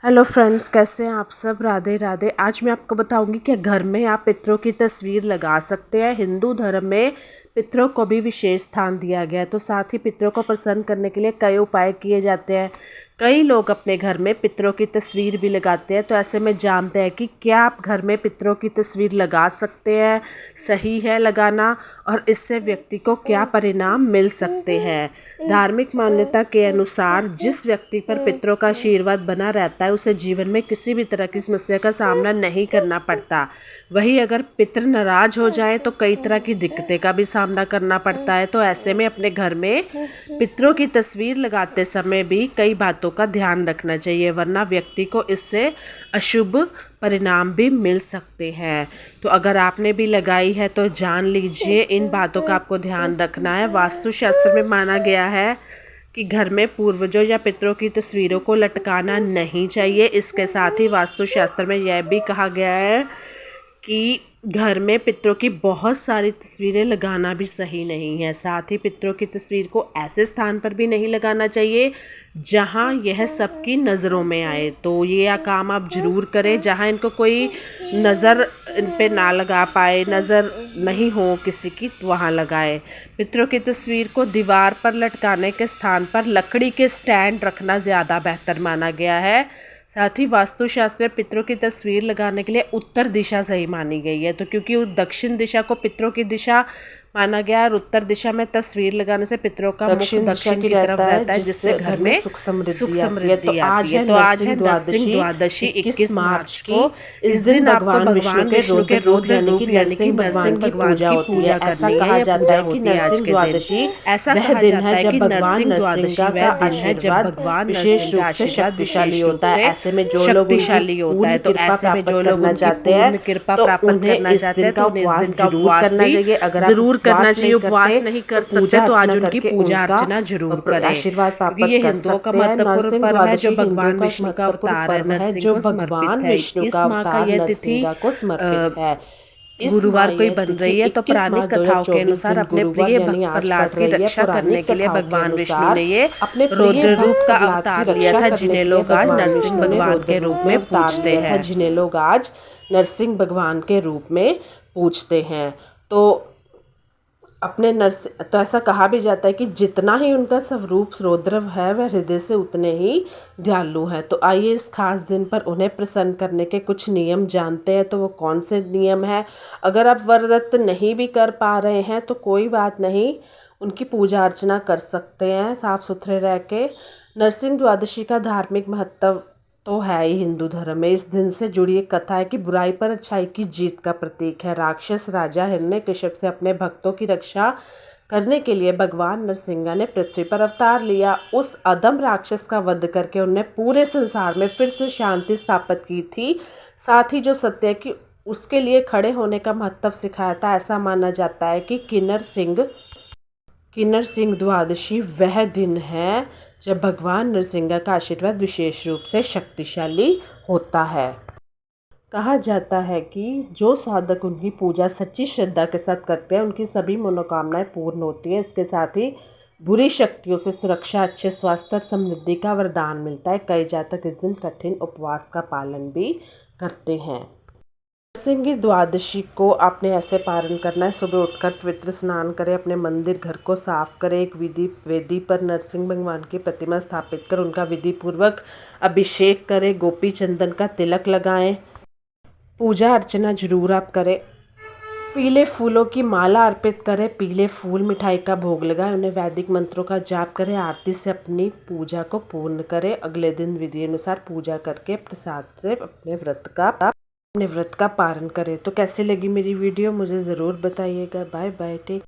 Hello friends, कैसे हैं आप सब। राधे राधे। आज मैं आपको बताऊंगी कि घर में आप पितरों की तस्वीर लगा सकते हैं। हिंदू धर्म में पितरों को भी विशेष स्थान दिया गया है। तो साथ ही पितरों को प्रसन्न करने के लिए कई उपाय किए जाते हैं। कई लोग अपने घर में पितरों की तस्वीर भी लगाते हैं। तो ऐसे में जानते हैं कि क्या आप घर में पितरों की तस्वीर लगा सकते हैं, सही है लगाना, और इससे व्यक्ति को क्या परिणाम मिल सकते हैं। धार्मिक मान्यता के अनुसार जिस व्यक्ति पर पितरों का आशीर्वाद बना रहता है उसे जीवन में किसी भी तरह की समस्या का सामना नहीं करना पड़ता। वहीं अगर पितर नाराज हो जाए तो कई तरह की दिक्कतें का भी सामना करना पड़ता है। तो ऐसे में अपने घर में पितरों की तस्वीर लगाते समय भी कई बातों का ध्यान रखना चाहिए, वरना व्यक्ति को इससे अशुभ परिणाम भी मिल सकते हैं। तो अगर आपने भी लगाई है तो जान लीजिए इन बातों का आपको ध्यान रखना है। वास्तुशास्त्र में माना गया है कि घर में पूर्वजों या पितरों की तस्वीरों को लटकाना नहीं चाहिए। इसके साथ ही वास्तुशास्त्र में यह भी कहा गया है कि घर में पितरों की बहुत सारी तस्वीरें लगाना भी सही नहीं है। साथ ही पितरों की तस्वीर को ऐसे स्थान पर भी नहीं लगाना चाहिए जहां यह सबकी नज़रों में आए। तो ये काम आप ज़रूर करें जहां इनको कोई नज़र इन पे ना लगा पाए, नज़र नहीं हो किसी की, तो वहाँ लगाए। पितरों की तस्वीर को दीवार पर लटकाने के स्थान पर लकड़ी के स्टैंड रखना ज़्यादा बेहतर माना गया है। साथ ही वास्तुशास्त्र में पितरों की तस्वीर लगाने के लिए उत्तर दिशा सही मानी गई है। तो क्योंकि दक्षिण दिशा को पितरों की दिशा माना गया है और उत्तर दिशा में तस्वीर लगाने से पितरों का मुख दक्षिण की तरफ रहता है, जिससे घर में सुख समृद्धि आती है। तो आज है नरसिंह द्वादशी 21 मार्च को। इस दिन आपको भगवान विष्णु के रौद्र रूप यानी कि भगवान की पूजा होती है। ऐसा कहा जाता है कि नरसिंह द्वादशी वह दिन है जब भगवान नरसिंह का आशीर्वाद विशेष रूप से शक्तिशाली होता है। ऐसे में जो लोग शक्तिशाली होता है तो ऐसे में जो लोग करना चाहते हैं कृपा प्राप्त करना चाहते हैं तो उन्हें इस दिन का उपवास करना चाहिए। अगर जरूर करना चाहिए। उपवास नहीं कर सकते तो आज उनकी पूजा अर्चना जरूर करें। आशीर्वाद प्राप्त कर सकते हैं। नरसिंह द्वादशी भगवान विष्णु का अवतार है, जो भगवान विष्णु का अवतार नरसिंह को समर्पित है। गुरुवार को ही बन रही है। तो पुरानी कथाओं के अनुसार अपने प्रिय भक्त प्रहलाद की रक्षा करने के लिए भगवान विष्णु ने ये अपने रौद्र रूप का अवतार लिया था, जिन्हें लोग आज नरसिंह भगवान के रूप में पूजते हैं। जिन्हें लोग आज नरसिंह भगवान के रूप में पूजते हैं। तो तो ऐसा कहा भी जाता है कि जितना ही उनका स्वरूप रौद्र है वह हृदय से उतने ही दयालु है। तो आइए इस खास दिन पर उन्हें प्रसन्न करने के कुछ नियम जानते हैं। तो वो कौन से नियम है। अगर आप व्रत नहीं भी कर पा रहे हैं तो कोई बात नहीं, उनकी पूजा अर्चना कर सकते हैं साफ सुथरे रह के। नरसिंह द्वादशी का धार्मिक महत्व तो है ही हिंदू धर्म में। इस दिन से जुड़ी एक कथा है कि बुराई पर अच्छाई की जीत का प्रतीक है। राक्षस राजा हिरण्यकशिप से अपने भक्तों की रक्षा करने के लिए भगवान नरसिंह ने पृथ्वी पर अवतार लिया। उस अदम राक्षस का वध करके उन्होंने पूरे संसार में फिर से शांति स्थापित की थी। साथ ही जो सत्य है कि उसके लिए खड़े होने का महत्व सिखाया था। ऐसा माना जाता है कि किन्नर सिंह द्वादशी वह दिन है जब भगवान नरसिंह का आशीर्वाद विशेष रूप से शक्तिशाली होता है। कहा जाता है कि जो साधक उनकी पूजा सच्ची श्रद्धा के साथ करते हैं उनकी सभी मनोकामनाएं पूर्ण होती हैं। इसके साथ ही बुरी शक्तियों से सुरक्षा, अच्छे स्वास्थ्य और समृद्धि का वरदान मिलता है। कई जातक इस दिन कठिन उपवास का पालन भी करते हैं। नरसिंह द्वादशी को आपने ऐसे पारण करना है। सुबह उठकर पवित्र स्नान करें, अपने मंदिर घर को साफ करें, एक वेदी पर नरसिंह भगवान की प्रतिमा स्थापित कर उनका विधि पूर्वक अभिषेक करें, गोपी चंदन का तिलक लगाएं, पूजा अर्चना जरूर आप करें, पीले फूलों की माला अर्पित करें, पीले फूल मिठाई का भोग लगाएं, उन्हें वैदिक मंत्रों का जाप करें, आरती से अपनी पूजा को पूर्ण करें। अगले दिन विधि अनुसार पूजा करके प्रसाद से अपने व्रत का पारण करें। तो कैसी लगी मेरी वीडियो मुझे ज़रूर बताइएगा। Bye bye, take.